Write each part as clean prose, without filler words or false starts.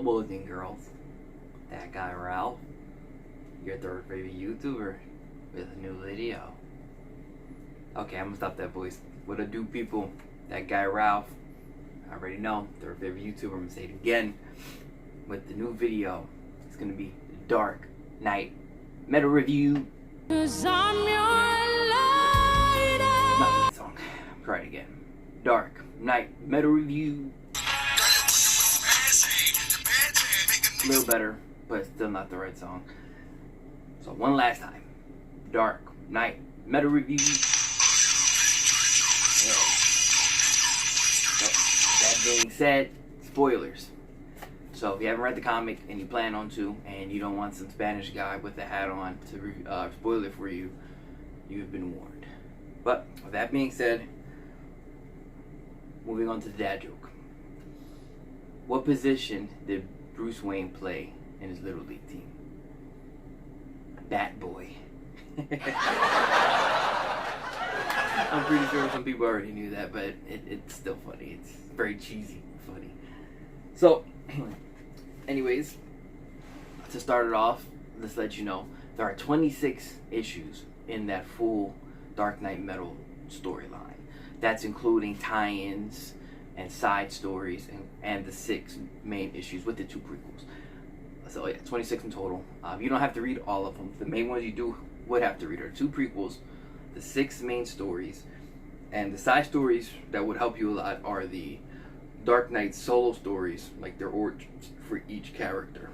boys and girls, that guy Ralph, your third favorite YouTuber, with a new video. Okay, I'm gonna stop that voice. What I do, people? That guy Ralph, I already know, third favorite YouTuber. I'm gonna say it again with the new video. It's gonna be Dark Knight Metal Review. 'Cause I'm your light. Not that song. Try it again. Dark Knight Metal Review. A little better, but still not the right song. So one last time. Dark Knight Metal Review. Yeah. That being said, spoilers. So if you haven't read the comic and you plan on to, and you don't want some Spanish guy with a hat on to spoil it for you, you've been warned. But with that being said, moving on to the dad joke. What position did Bruce Wayne play in his Little League team? Bat boy. I'm pretty sure some people already knew that, but it's still funny. It's very cheesy funny. So, anyways, to start it off, let's let you know there are 26 issues in that full Dark Knight Metal storyline. That's including tie-ins and side stories and the 6 main issues with the 2 prequels. So yeah, 26 in total. You don't have to read all of them. The main ones you would have to read are 2 prequels, the 6 main stories, and the side stories that would help you a lot are the Dark Knight solo stories, like their origins for each character.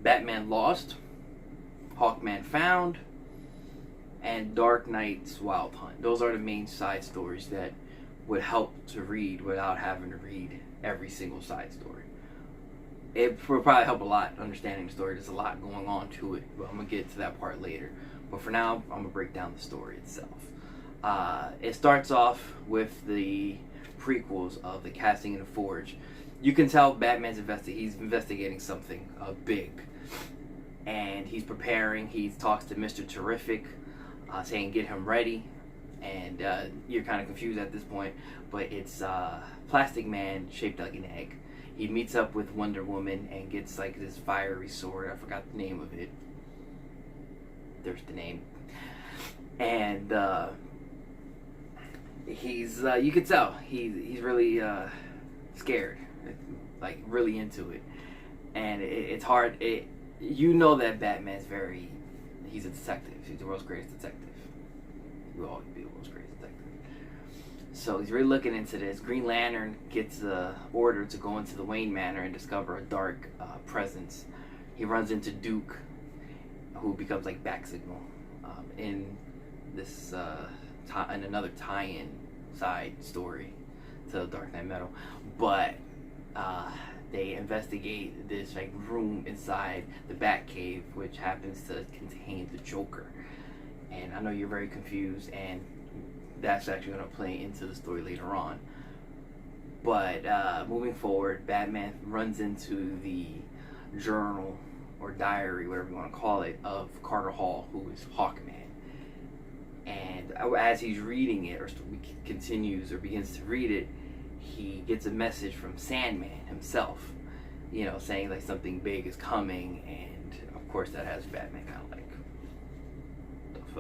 Batman Lost, Hawkman Found, and Dark Knight's Wild Hunt. Those are the main side stories that would help to read without having to read every single side story. It would probably help a lot understanding the story. There's a lot going on to it, but I'm going to get to that part later. But for now, I'm going to break down the story itself. It starts off with the prequels of the Casting in the Forge. You can tell Batman's he's investigating something big. And he's preparing. He talks to Mr. Terrific, saying get him ready. And you're kind of confused at this point, but it's Plastic Man shaped like an egg. He meets up with Wonder Woman and gets like this fiery sword. I forgot the name of it. There's the name. And he's you can tell he's really scared, like really into it. And it's hard. You know that Batman's he's a detective. He's the world's greatest detective. He will always be the world's greatest detective. So he's really looking into this. Green Lantern gets the order to go into the Wayne Manor and discover a dark presence. He runs into Duke, who becomes like Bat Signal in this in another tie-in side story to Dark Knight Metal. But they investigate this like room inside the Batcave, which happens to contain the Joker. And I know you're very confused, and that's actually going to play into the story later on. But moving forward, Batman runs into the journal or diary, whatever you want to call it, of Carter Hall, who is Hawkman. And as he's reading it, or continues or begins to read it, he gets a message from Sandman himself, saying like something big is coming. And of course that has Batman kind of like, what the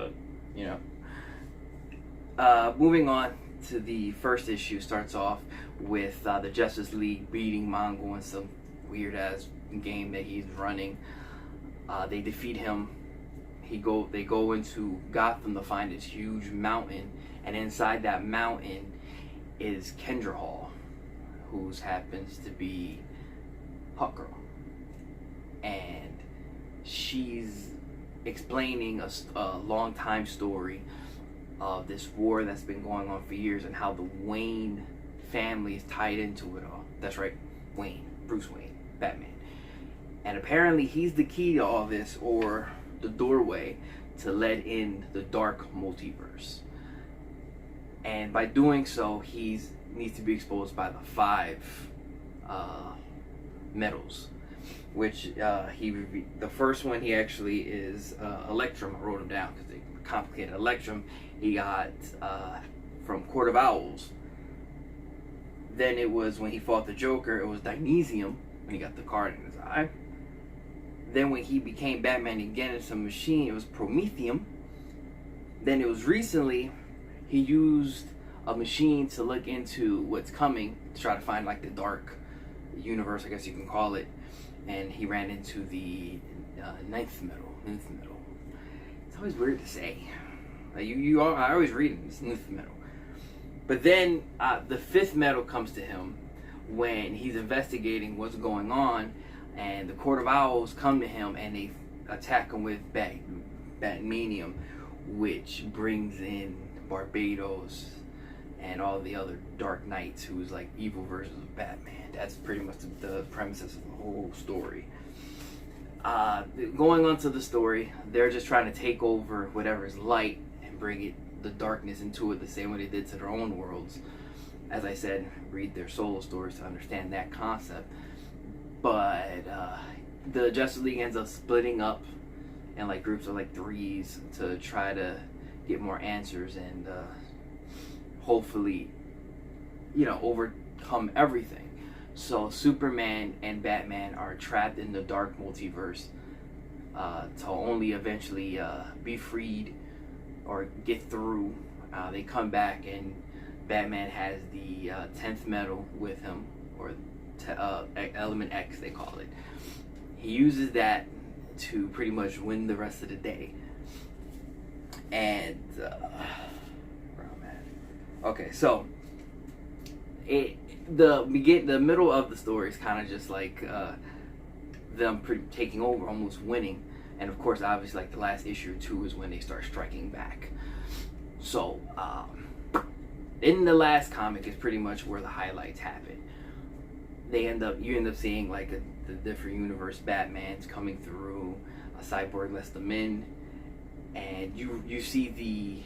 fuck, moving on to the first issue, starts off with the Justice League beating Mongo in some weird ass game that he's running. They defeat him. They go into Gotham to find this huge mountain, and inside that mountain is Kendra Hall, who happens to be Hawkgirl, and she's explaining a long time story of this war that's been going on for years and how the Wayne family is tied into it all. That's right, Wayne, Bruce Wayne, Batman. And apparently he's the key to all this, or the doorway to let in the dark multiverse. And by doing so, he needs to be exposed by the 5 metals, which the first one he actually is Electrum. I wrote him down because they were complicated. Electrum he got from Court of Owls. Then it was when he fought the Joker, it was Dynesium. when he got the card in his eye. Then when he became Batman again, it's a machine. It was Prometheum. Then it was recently he used a machine to look into what's coming to try to find like the dark universe, I guess you can call it. And he ran into the ninth metal. It's always weird to say. Like I always read it. It's ninth metal. But then the fifth metal comes to him when he's investigating what's going on, and the Court of Owls come to him and they attack him with Batmanium, which brings in Barbados and all the other Dark Knights, who's like evil versions of Batman. That's pretty much the premises of the whole story. Going on to the story, they're just trying to take over whatever's light and bring the darkness into it the same way they did to their own worlds. As I said, read their solo stories to understand that concept. But the Justice League ends up splitting up in like groups of like threes to try to get more answers and hopefully, overcome everything. So Superman and Batman are trapped in the dark multiverse to only eventually be freed or get through. They come back and Batman has the 10th metal with him, or Element X they call it. He uses that to pretty much win the rest of the day. And where I'm at. Okay, so the middle of the story is kind of just like them taking over, almost winning. And of course, obviously, like the last issue or two is when they start striking back. So in the last comic is pretty much where the highlights happen. You end up seeing like the different universe Batmans coming through. A Cyborg lets them in, and you see the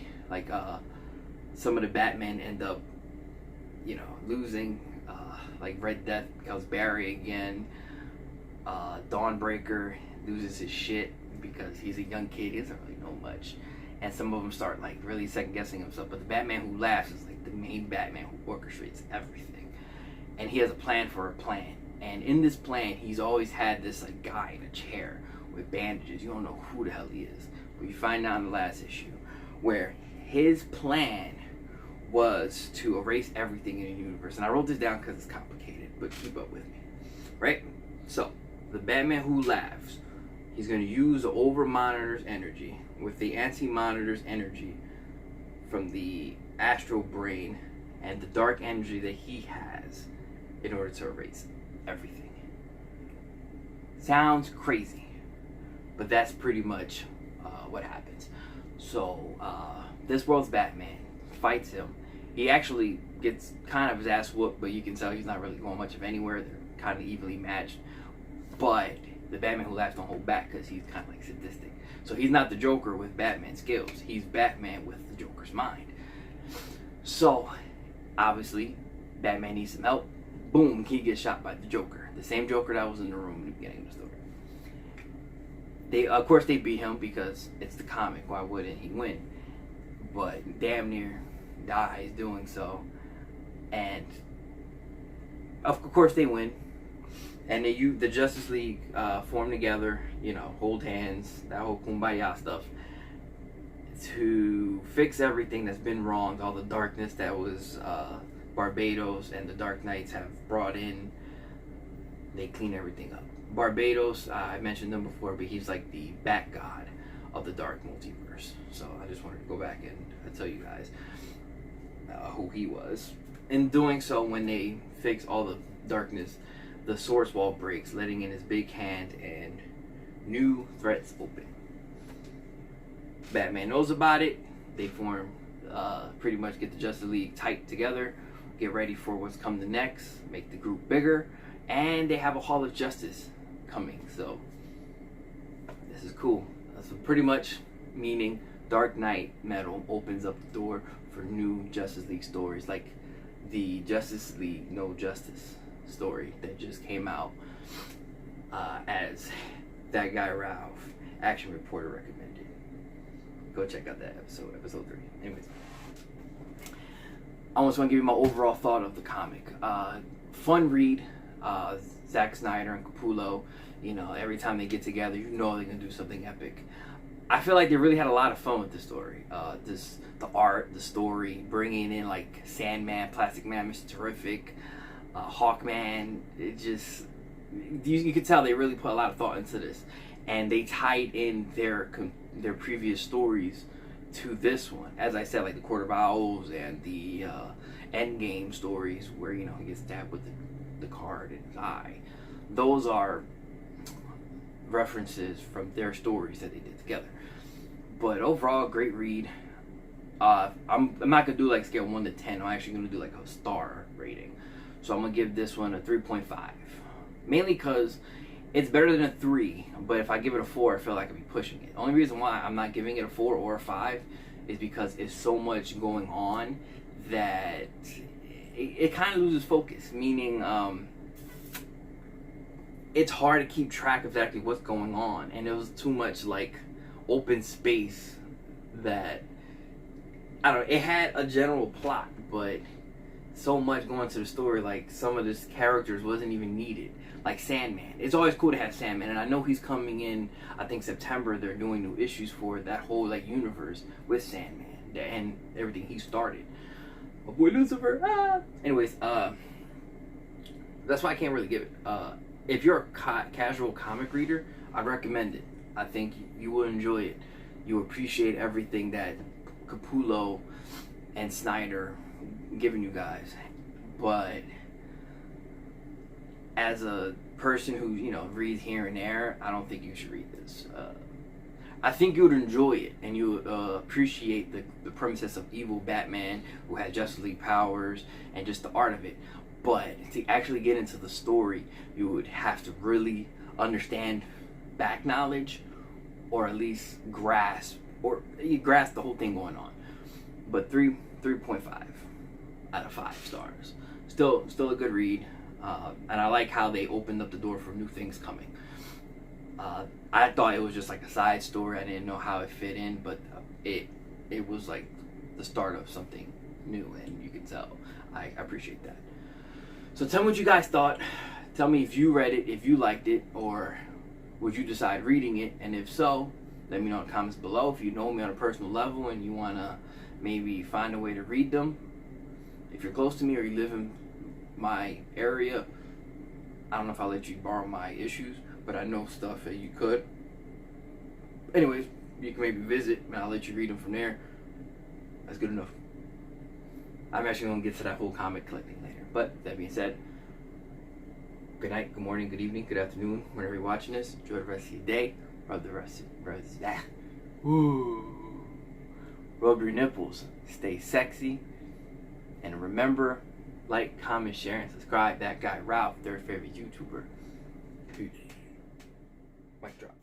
some of the Batmen end up losing. Like Red Death becomes Barry again. Dawnbreaker loses his shit because he's a young kid. He doesn't really know much. And some of them start like really second guessing himself. But the Batman who laughs is like the main Batman who orchestrates everything. And he has a plan for a plan. And in this plan, he's always had this like guy in a chair with bandages. You don't know who the hell he is. But you find out in the last issue where his plan was to erase everything in the universe. And I wrote this down because it's complicated, but keep up with me. Right? So, the Batman who laughs, he's going to use the over-monitor's energy with the anti-monitor's energy from the astral brain and the dark energy that he has in order to erase everything. Sounds crazy, but that's pretty much what happens. So, this world's Batman fights him. He actually gets kind of his ass whooped, but you can tell he's not really going much of anywhere. They're kind of evenly matched. But the Batman who laughs don't hold back because he's kind of like sadistic. So he's not the Joker with Batman skills. He's Batman with the Joker's mind. So, obviously, Batman needs some help. Boom, he gets shot by the Joker. The same Joker that was in the room in the beginning of the story. Of course, they beat him because it's the comic. Why wouldn't he win? But damn near dies doing so. And of course they win. And the Justice League form together, hold hands, that whole kumbaya stuff, to fix everything that's been wronged, all the darkness that was Barbados and the Dark Knights have brought in. They clean everything up. Barbados, I mentioned him before, but he's like the Bat God of the Dark Multiverse. So I just wanted to go back and tell you guys who he was. In doing so, when they fix all the darkness, the source wall breaks, letting in his big hand, and new threats open. Batman knows about it. They form, pretty much get the Justice League tight together, get ready for what's coming next, make the group bigger, and they have a Hall of Justice coming. So this is cool. That's pretty much meaning Dark Knight metal opens up the door for new Justice League stories, like the Justice League No Justice story that just came out, as that guy Ralph, Action Reporter, recommended. Go check out that episode 3. Anyways, I just want to give you my overall thought of the comic. Fun read. Zack Snyder and Capullo, you know, every time they get together, you know they're gonna do something epic. I feel like they really had a lot of fun with the story. The art, the story, bringing in like Sandman, Plastic Man, Mr. Terrific, Hawkman. It just you could tell they really put a lot of thought into this, and they tied in their previous stories to this one. As I said, like the Court of Owls and the Endgame stories, where you know he gets stabbed with the card in his eye. Those are references from their stories that they did together. But overall, great read. I'm not gonna do like scale 1 to 10. I'm actually gonna do like a star rating. So I'm gonna give this one a 3.5. Mainly because it's better than a 3, but if I give it a 4, I feel like I'd be pushing it. The only reason why I'm not giving it a 4 or a 5 is because it's so much going on that it kind of loses focus. Meaning, it's hard to keep track of exactly what's going on, and it was too much like open space that I don't know. It had a general plot, but so much going to the story, like some of these characters wasn't even needed. Like Sandman, it's always cool to have Sandman, and I know he's coming in. I think September they're doing new issues for that whole like universe with Sandman and everything he started. My boy Lucifer. Anyways, that's why I can't really give it. If you're a casual comic reader, I'd recommend it. I think you will enjoy it. You appreciate everything that Capullo and Snyder giving you guys. But as a person who, you know, reads here and there, I don't think you should read this. I think you would enjoy it, and you would appreciate the premises of evil Batman who had Justice League powers and just the art of it. But to actually get into the story, you would have to really understand back knowledge, or at least grasp the whole thing going on. But 3.5 out of 5 stars. Still a good read, and I like how they opened up the door for new things coming. I thought it was just like a side story. I didn't know how it fit in, but it was like the start of something new, and you can tell. I appreciate that. So tell me what you guys thought. Tell me if you read it, if you liked it, or would you decide reading it? And if so, let me know in the comments below. If you know me on a personal level and you want to maybe find a way to read them. If you're close to me or you live in my area, I don't know if I'll let you borrow my issues, but I know stuff that you could. Anyways, you can maybe visit and I'll let you read them from there. That's good enough. I'm actually going to get to that whole comic collecting later. But that being said, good night, good morning, good evening, good afternoon, whenever you're watching this. Enjoy the rest of your day. Rub your nipples. Stay sexy. And remember, like, comment, share, and subscribe. That guy Ralph, third favorite YouTuber. Peace. Mic drop.